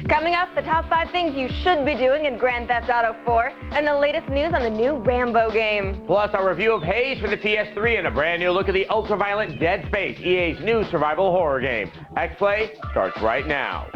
Coming up, the top 5 things you should be doing in Grand Theft Auto 4, and the latest news on the new Rambo game. Plus, a review of Haze for the PS3 and a brand new look at the ultra-violent Dead Space, EA's new survival horror game. X-Play starts right now.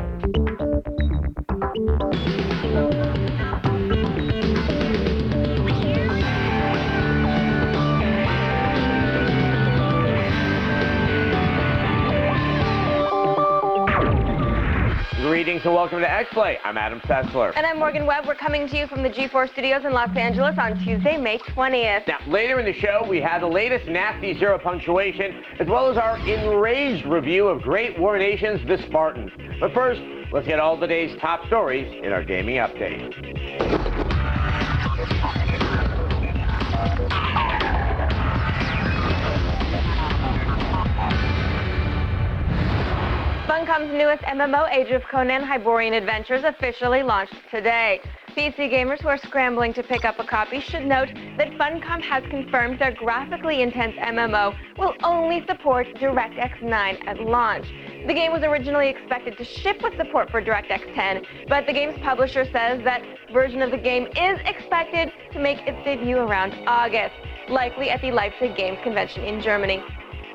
Greetings and welcome to X-Play. I'm Adam Sessler. And I'm Morgan Webb. We're coming to you from the G4 studios in Los Angeles on Tuesday, May 20th. Now, later in the show, we have the latest nasty zero punctuation, as well as our enraged review of Great War Nation's The Spartans. But first, let's get all the day's top stories in our gaming update. Funcom's newest MMO, Age of Conan Hyborian Adventures, officially launched today. PC gamers who are scrambling to pick up a copy should note that Funcom has confirmed their graphically intense MMO will only support DirectX 9 at launch. The game was originally expected to ship with support for DirectX 10, but the game's publisher says that version of the game is expected to make its debut around August, likely at the Leipzig Games Convention in Germany.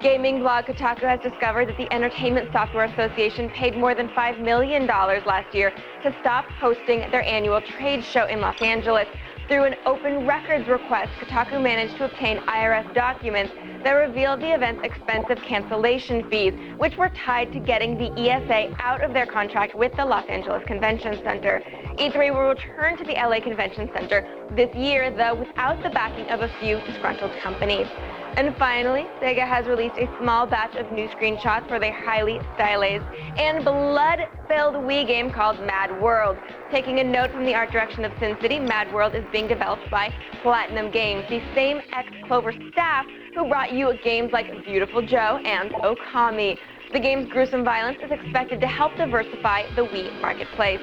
Gaming blog Kotaku has discovered that the Entertainment Software Association paid more than $5 million last year to stop hosting their annual trade show in Los Angeles. Through an open records request, Kotaku managed to obtain IRS documents that revealed the event's expensive cancellation fees, which were tied to getting the ESA out of their contract with the Los Angeles Convention Center. E3 will return to the LA Convention Center this year, though without the backing of a few disgruntled companies. And finally, Sega has released a small batch of new screenshots for their highly stylized and blood-filled Wii game called Mad World. Taking a note from the art direction of Sin City, Mad World is being developed by Platinum Games, the same ex-Clover staff who brought you games like Beautiful Joe and Okami. The game's gruesome violence is expected to help diversify the Wii marketplace.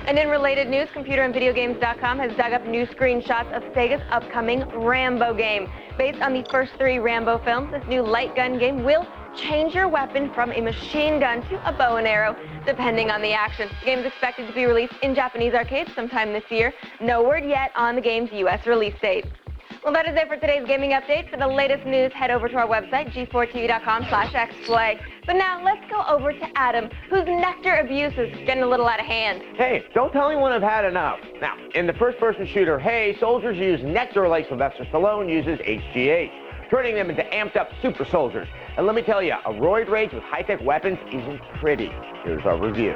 And in related news, computerandvideogames.com has dug up new screenshots of Sega's upcoming Rambo game. Based on the first 3 Rambo films, this new light gun game will change your weapon from a machine gun to a bow and arrow, depending on the action. The game is expected to be released in Japanese arcades sometime this year. No word yet on the game's U.S. release date. Well, that is it for today's gaming update. For the latest news, head over to our website, g4tv.com/xplay. But now, let's go over to Adam, whose nectar abuse is getting a little out of hand. Hey, don't tell anyone I've had enough. Now, in the first-person shooter Haze, soldiers use nectar like Sylvester Stallone uses HGH, turning them into amped-up super soldiers. And let me tell you, a roid rage with high-tech weapons isn't pretty. Here's our review.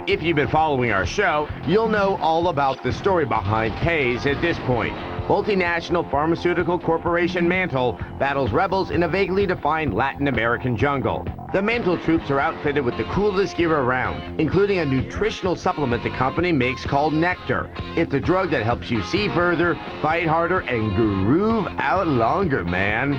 If you've been following our show, you'll know all about the story behind Haze at this point. Multinational pharmaceutical corporation Mantle battles rebels in a vaguely defined Latin American jungle. The Mantle troops are outfitted with the coolest gear around, including a nutritional supplement the company makes called Nectar. It's a drug that helps you see further, fight harder, and groove out longer, man.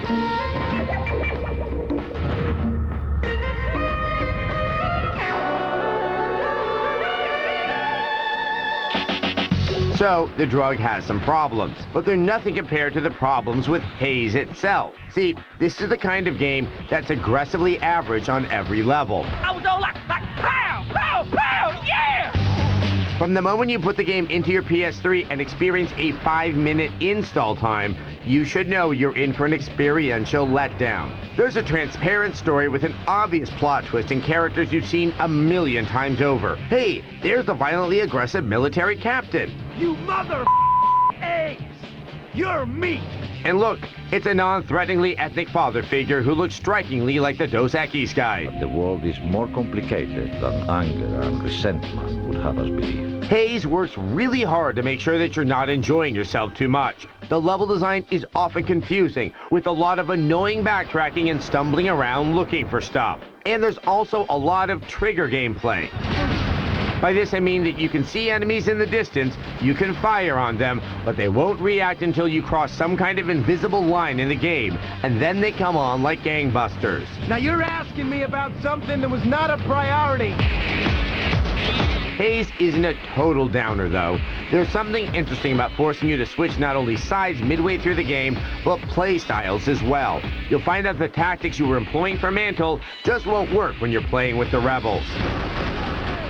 So, the drug has some problems, but they're nothing compared to the problems with Haze itself. See, this is the kind of game that's aggressively average on every level. I was all like pow, pow, pow, yeah! From the moment you put the game into your PS3 and experience a 5-minute install time, you should know you're in for an experiential letdown. There's a transparent story with an obvious plot twist and characters you've seen a million times over. Hey, there's the violently aggressive military captain. You mother eggs! You're meat! And look, it's a non-threateningly ethnic father figure who looks strikingly like the Dos Equis guy. The world is more complicated than anger and resentment would have us believe. Haze works really hard to make sure that you're not enjoying yourself too much. The level design is often confusing, with a lot of annoying backtracking and stumbling around looking for stuff. And there's also a lot of trigger gameplay. By this I mean that you can see enemies in the distance, you can fire on them, but they won't react until you cross some kind of invisible line in the game, and then they come on like gangbusters. Now you're asking me about something that was not a priority. Haze isn't a total downer though. There's something interesting about forcing you to switch not only sides midway through the game, but play styles as well. You'll find out the tactics you were employing for Mantle just won't work when you're playing with the Rebels.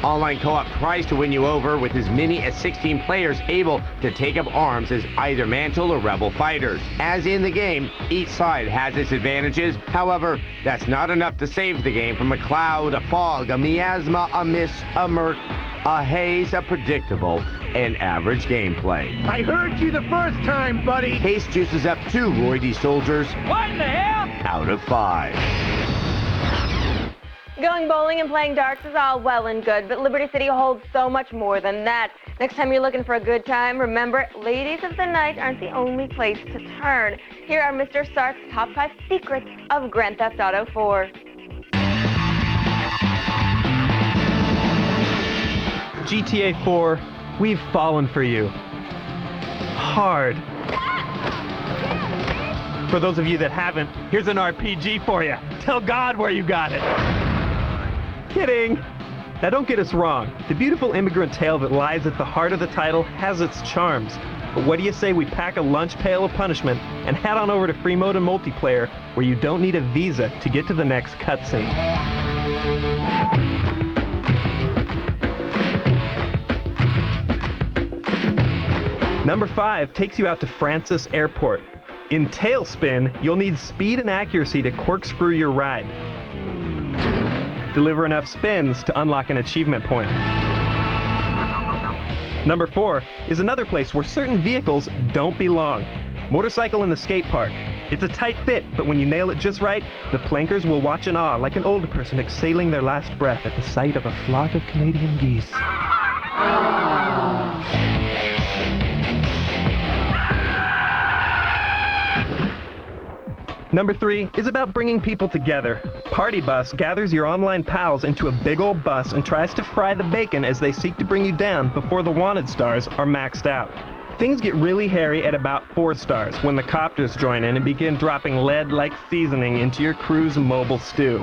Online co-op tries to win you over with as many as 16 players able to take up arms as either Mantle or Rebel fighters. As in the game, each side has its advantages. However, that's not enough to save the game from a cloud, a fog, a miasma, a mist, a murk, a haze, a predictable and average gameplay. I heard you the first time, buddy. Haze juices up 2 roidy soldiers What in the hell? out of 5. Going bowling and playing darts is all well and good, but Liberty City holds so much more than that. Next time you're looking for a good time, remember, ladies of the night aren't the only place to turn. Here are Mr. Stark's top 5 secrets of Grand Theft Auto 4. GTA 4, we've fallen for you. Hard. For those of you that haven't, here's an RPG for you. Tell God where you got it. Kidding. Now don't get us wrong. The beautiful immigrant tale that lies at the heart of the title has its charms. But what do you say we pack a lunch pail of punishment and head on over to free mode and multiplayer where you don't need a visa to get to the next cutscene. Number 5 takes you out to Francis Airport. In Tailspin, you'll need speed and accuracy to corkscrew your ride. Deliver enough spins to unlock an achievement point. Number 4 is another place where certain vehicles don't belong. Motorcycle in the skate park. It's a tight fit, but when you nail it just right, the plankers will watch in awe like an older person exhaling their last breath at the sight of a flock of Canadian geese. Number 3 is about bringing people together. Party Bus gathers your online pals into a big old bus and tries to fry the bacon as they seek to bring you down before the wanted stars are maxed out. Things get really hairy at about 4 stars when the copters join in and begin dropping lead like seasoning into your crew's mobile stew.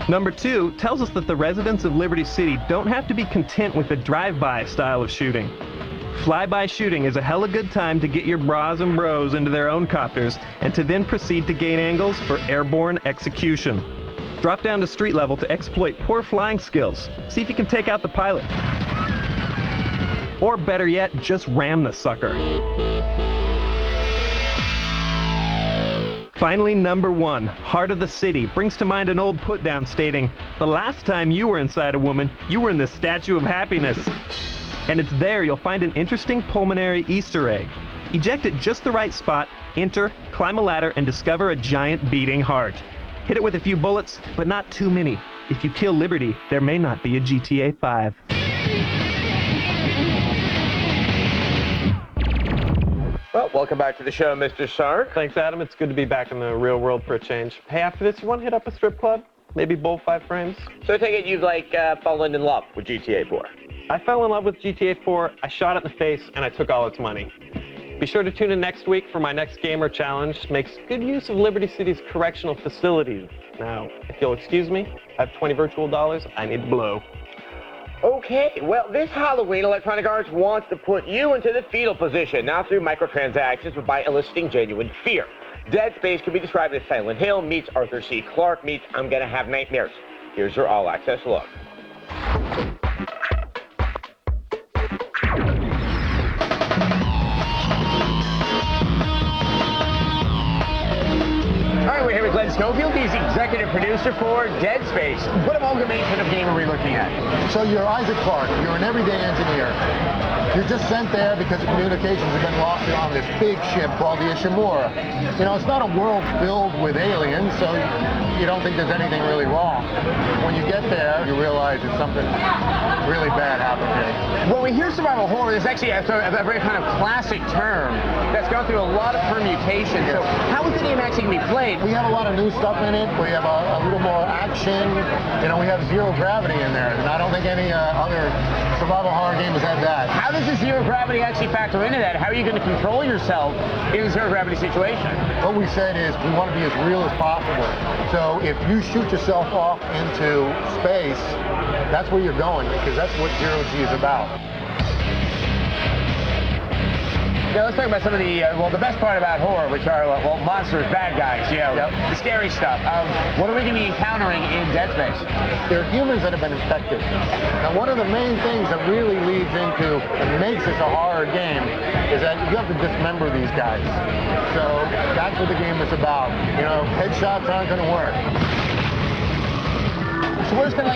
Number 2 tells us that the residents of Liberty City don't have to be content with the drive-by style of shooting. Fly-by shooting is a hella good time to get your bras and bros into their own copters and to then proceed to gain angles for airborne execution. Drop down to street level to exploit poor flying skills. See if you can take out the pilot. Or better yet, just ram the sucker. Finally, number 1, Heart of the City, brings to mind an old put-down stating, "The last time you were inside a woman, you were in the Statue of Happiness." And it's there you'll find an interesting pulmonary Easter egg. Eject at just the right spot, enter, climb a ladder, and discover a giant beating heart. Hit it with a few bullets, but not too many. If you kill Liberty, there may not be a GTA 5. Well, welcome back to the show, Mr. Sark. Thanks, Adam. It's good to be back in the real world for a change. Hey, after this, you want to hit up a strip club? Maybe bowl 5 frames? So I take it you've, fallen in love with GTA 4. I fell in love with GTA 4, I shot it in the face, and I took all its money. Be sure to tune in next week for my next Gamer Challenge. Makes good use of Liberty City's correctional facilities. Now, if you'll excuse me, I have 20 virtual dollars I need to blow. Okay, well, this Halloween, Electronic Arts wants to put you into the fetal position, not through microtransactions, but by eliciting genuine fear. Dead Space can be described as Silent Hill meets Arthur C. Clarke meets I'm Gonna Have Nightmares. Here's your all-access look. All right, we're here with Glenn Schofield. He's executive producer for Dead Space. What amalgamation of game are we looking at? So you're Isaac Clarke. You're an everyday engineer. You're just sent there because the communications have been lost on this big ship called the Ishimura. You know, it's not a world filled with aliens, so you don't think there's anything really wrong. When you get there, you realize that something really bad happened here. When we hear survival horror, there's actually a very kind of classic term that's gone through a lot of permutations. So how is the game actually going to be played? We have a lot of new stuff in it. We have a little more action. You know, we have zero gravity in there, and I don't think any other survival horror game is at that. How does the zero gravity actually factor into that? How are you going to control yourself in a zero gravity situation? What we said is we want to be as real as possible. So if you shoot yourself off into space, that's where you're going, because that's what zero G is about. Now let's talk about some of the, the best part about horror, which are, monsters, bad guys, the scary stuff. What are we going to be encountering in Dead Space? They're humans that have been infected. Now, one of the main things that really leads into and makes this a horror game is that you have to dismember these guys. So that's what the game is about. You know, headshots aren't going to work. So where's the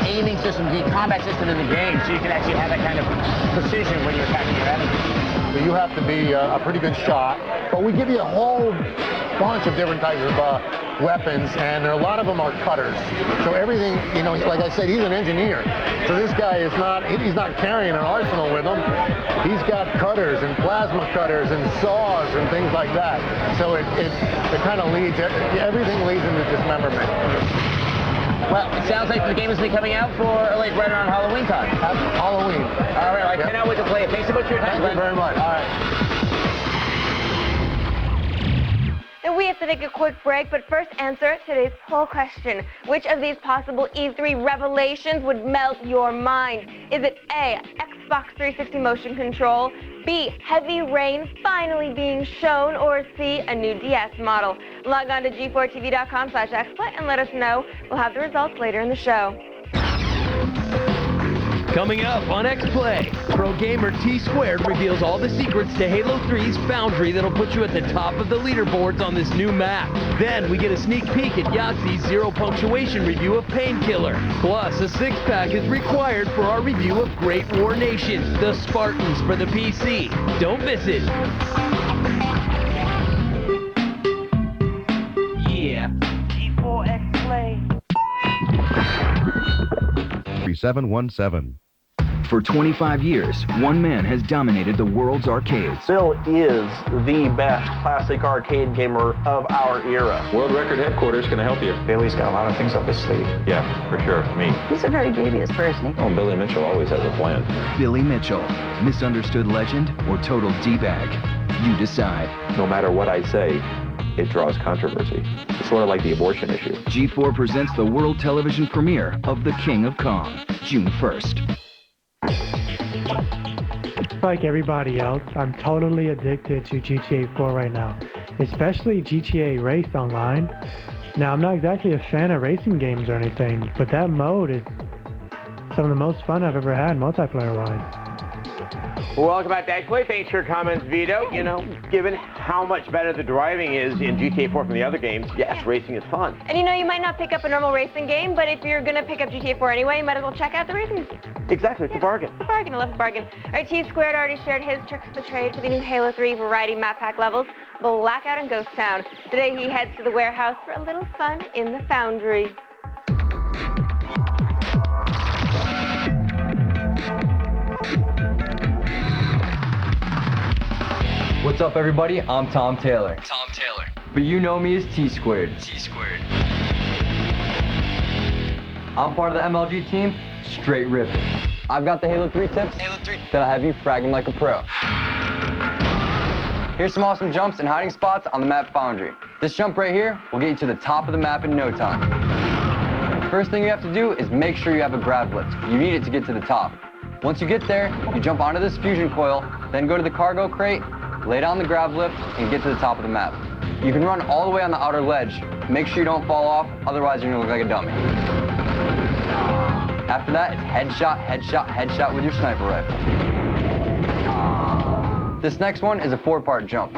aiming system, the combat system in the game, so you can actually have that kind of precision when you're attacking your enemy? You have to be a pretty good shot, but we give you a whole bunch of different types of weapons, and a lot of them are cutters. So everything, you know, like I said, he's an engineer. So this guy is not, he's not carrying an arsenal with him. He's got cutters and plasma cutters and saws and things like that. So it kind of leads, everything leads into dismemberment. Well, it sounds like the game is coming out for right around Halloween time. Halloween. All right, I cannot wait to play it. Thanks so much for your time. Thank you very much. All right. Now we have to take a quick break, but first answer today's poll question. Which of these possible E3 revelations would melt your mind? Is it A, Xbox 360 motion control, B, Heavy Rain finally being shown, or C, a new DS model? Log on to g4tv.com/xplay and let us know. We'll have the results later in the show. Coming up on X-Play, pro gamer T-Squared reveals all the secrets to Halo 3's Foundry that'll put you at the top of the leaderboards on this new map. Then we get a sneak peek at Yahtzee's zero punctuation review of Painkiller. Plus, a six-pack is required for our review of Great War Nation, the Spartans for the PC. Don't miss it. Yeah. G4 X-Play. 3717. For 25 years, one man has dominated the world's arcades. Bill is the best classic arcade gamer of our era. World Record Headquarters can I help you. Billy's got a lot of things up his sleeve. Yeah, for sure. Me. He's a very devious person. Oh, Billy Mitchell always has a plan. Billy Mitchell, misunderstood legend or total D-bag? You decide. No matter what I say, it draws controversy. It's sort of like the abortion issue. G4 presents the world television premiere of The King of Kong, June 1st. Like everybody else, I'm totally addicted to GTA 4 right now, especially GTA Race Online. Now, I'm not exactly a fan of racing games or anything, but that mode is some of the most fun I've ever had multiplayer-wise. Well, welcome back to X-Play. Thanks for your comments, Vito. You know, given how much better the driving is in GTA 4 from the other games, yes, racing is fun. And you know, you might not pick up a normal racing game, but if you're going to pick up GTA 4 anyway, you might as well check out the racing. Exactly, it's a bargain. It's a bargain, I love a bargain. All right, T-Squared already shared his tricks of the trade for the new Halo 3 variety map pack levels, Blackout and Ghost Town. Today he heads to the warehouse for a little fun in the Foundry. What's up, everybody? I'm Tom Taylor. But you know me as T-Squared. I'm part of the MLG team, straight ripping. I've got the Halo 3 tips that'll have you fragging like a pro. Here's some awesome jumps and hiding spots on the map Foundry. This jump right here will get you to the top of the map in no time. First thing you have to do is make sure you have a grab lift. You need it to get to the top. Once you get there, you jump onto this fusion coil, then go to the cargo crate, lay down the grab lift, and get to the top of the map. You can run all the way on the outer ledge. Make sure you don't fall off, otherwise you're gonna look like a dummy. After that, it's headshot, headshot, headshot with your sniper rifle. This next one is a 4-part jump.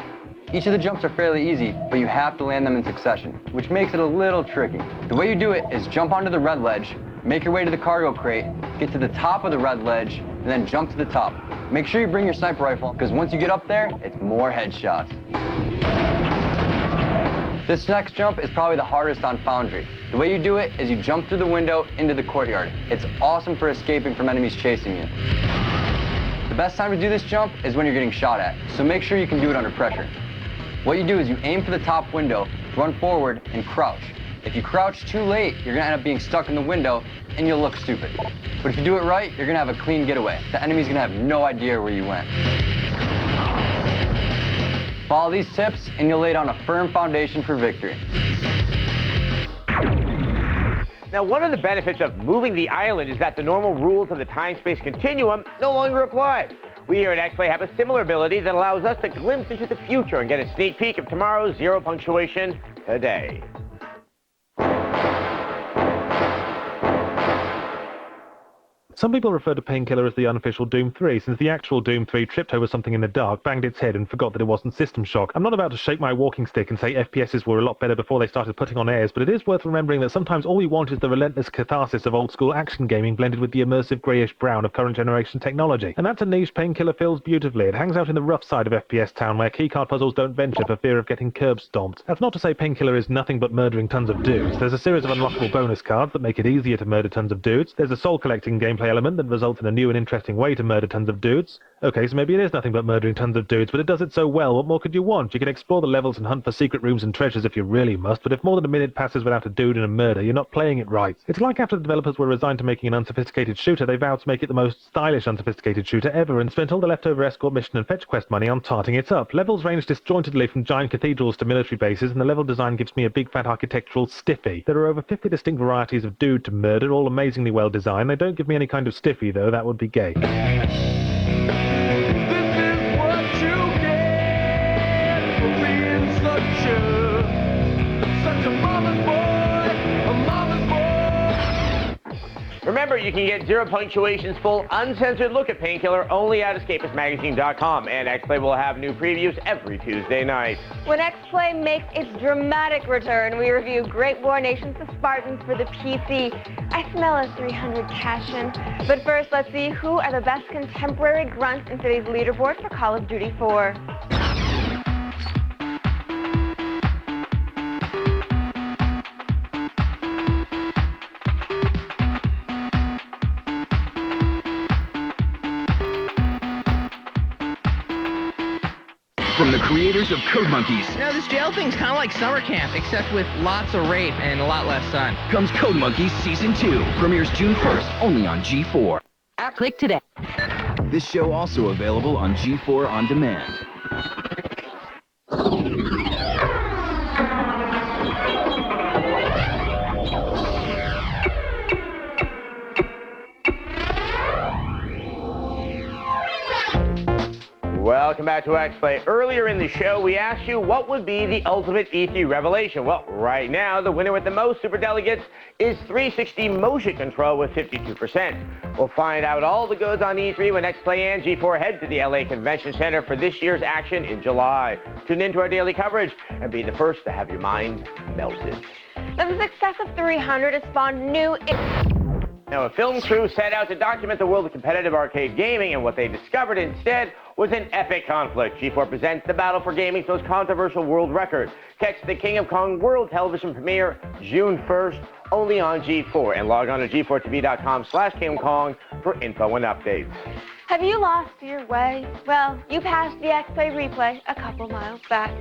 Each of the jumps are fairly easy, but you have to land them in succession, which makes it a little tricky. The way you do it is jump onto the red ledge, make your way to the cargo crate, get to the top of the red ledge, and then jump to the top. Make sure you bring your sniper rifle, because once you get up there, it's more headshots. This next jump is probably the hardest on Foundry. The way you do it is you jump through the window into the courtyard. It's awesome for escaping from enemies chasing you. The best time to do this jump is when you're getting shot at, so make sure you can do it under pressure. What you do is you aim for the top window, run forward, and crouch. If you crouch too late, you're gonna end up being stuck in the window and you'll look stupid. But if you do it right, you're gonna have a clean getaway. The enemy's gonna have no idea where you went. Follow these tips and you'll lay down a firm foundation for victory. Now, one of the benefits of moving the island is that the normal rules of the time-space continuum no longer apply. We here at X-Play have a similar ability that allows us to glimpse into the future and get a sneak peek of tomorrow's zero punctuation today. Some people refer to Painkiller as the unofficial Doom 3, since the actual Doom 3 tripped over something in the dark, banged its head, and forgot that it wasn't System Shock. I'm not about to shake my walking stick and say FPSs were a lot better before they started putting on airs, but it is worth remembering that sometimes all we want is the relentless catharsis of old-school action gaming blended with the immersive greyish-brown of current-generation technology. And that's a niche Painkiller fills beautifully. It hangs out in the rough side of FPS town, where keycard puzzles don't venture for fear of getting curb stomped. That's not to say Painkiller is nothing but murdering tons of dudes. There's a series of unlockable bonus cards that make it easier to murder tons of dudes. There's a soul-collecting gameplay element that results in a new and interesting way to murder tons of dudes. Okay, so maybe it is nothing but murdering tons of dudes, but it does it so well, what more could you want? You can explore the levels and hunt for secret rooms and treasures if you really must, but if more than a minute passes without a dude and a murder, you're not playing it right. It's like after the developers were resigned to making an unsophisticated shooter, they vowed to make it the most stylish unsophisticated shooter ever, and spent all the leftover escort mission and fetch quest money on tarting it up. Levels range disjointedly from giant cathedrals to military bases, and the level design gives me a big fat architectural stiffy. There are over 50 distinct varieties of dude to murder, all amazingly well designed. They don't give me any kind of stiffy, though, that would be gay. Remember, you can get Zero Punctuation's full uncensored look at Painkiller only at escapistmagazine.com, and X-Play will have new previews every Tuesday night. When X-Play makes its dramatic return, we review Great War Nations the Spartans for the PC. I smell a 300 cash-in. But first, let's see who are the best contemporary grunts in today's leaderboard for Call of Duty 4. From the creators of Code Monkeys. You know, this jail thing's kind of like summer camp, except with lots of rape and a lot less sun. Comes Code Monkeys Season 2. Premieres June 1st, only on G4. Click today. This show also available on G4 On Demand. Welcome back to X-Play. Earlier in the show, we asked you what would be the ultimate E3 revelation. Well, right now, the winner with the most superdelegates is 360 motion control with 52%. We'll find out all the goods on E3 when X-Play and G4 head to the LA Convention Center for this year's action in July. Tune into our daily coverage and be the first to have your mind melted. Now, the success of 300 has spawned new... Now, a film crew set out to document the world of competitive arcade gaming, and what they discovered instead was an epic conflict. G4 presents the battle for gaming's most controversial world record. Catch the King of Kong World Television premiere June 1st, only on G4, and log on to g4tv.com/King of Kong for info and updates. Have you lost your way? Well, you passed the X-Play replay a couple miles back.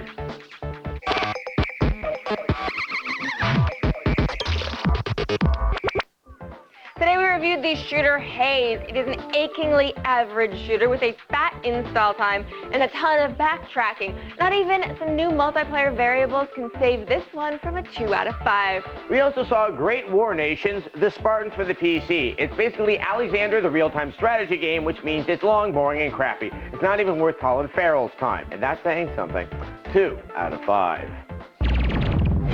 Today we reviewed the shooter Haze. It is an achingly average shooter with a fat install time and a ton of backtracking. Not even some new multiplayer variables can save this one from a 2 out of 5. We also saw Great War Nations, the Spartans for the PC. It's basically Alexander, the real-time strategy game, which means it's long, boring, and crappy. It's not even worth Colin Farrell's time, and that's saying something. 2 out of 5.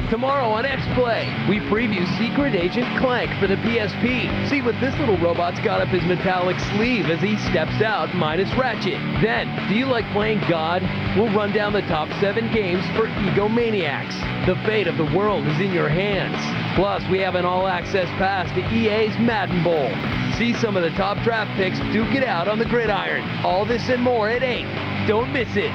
Tomorrow on X-Play, we preview Secret Agent Clank for the PSP. See what this little robot's got up his metallic sleeve as he steps out minus Ratchet. Then, do you like playing God? We'll run down the top 7 games for Egomaniacs. The fate of the world is in your hands. Plus, we have an all-access pass to EA's Madden Bowl. See some of the top draft picks duke it out on the gridiron. All this and more at 8. Don't miss it.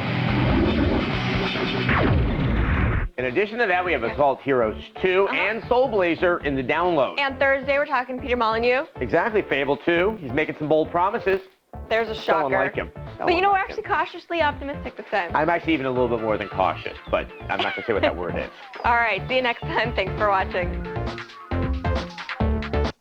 In addition to that, we have Assault Heroes 2 and Soul Blazer in the download. And Thursday, we're talking Peter Molyneux. Exactly, Fable 2. He's making some bold promises. There's a shocker. Someone like him. But you know, we're actually cautiously optimistic this time. I'm actually even a little bit more than cautious, but I'm not going to say what that word is. All right, see you next time. Thanks for watching.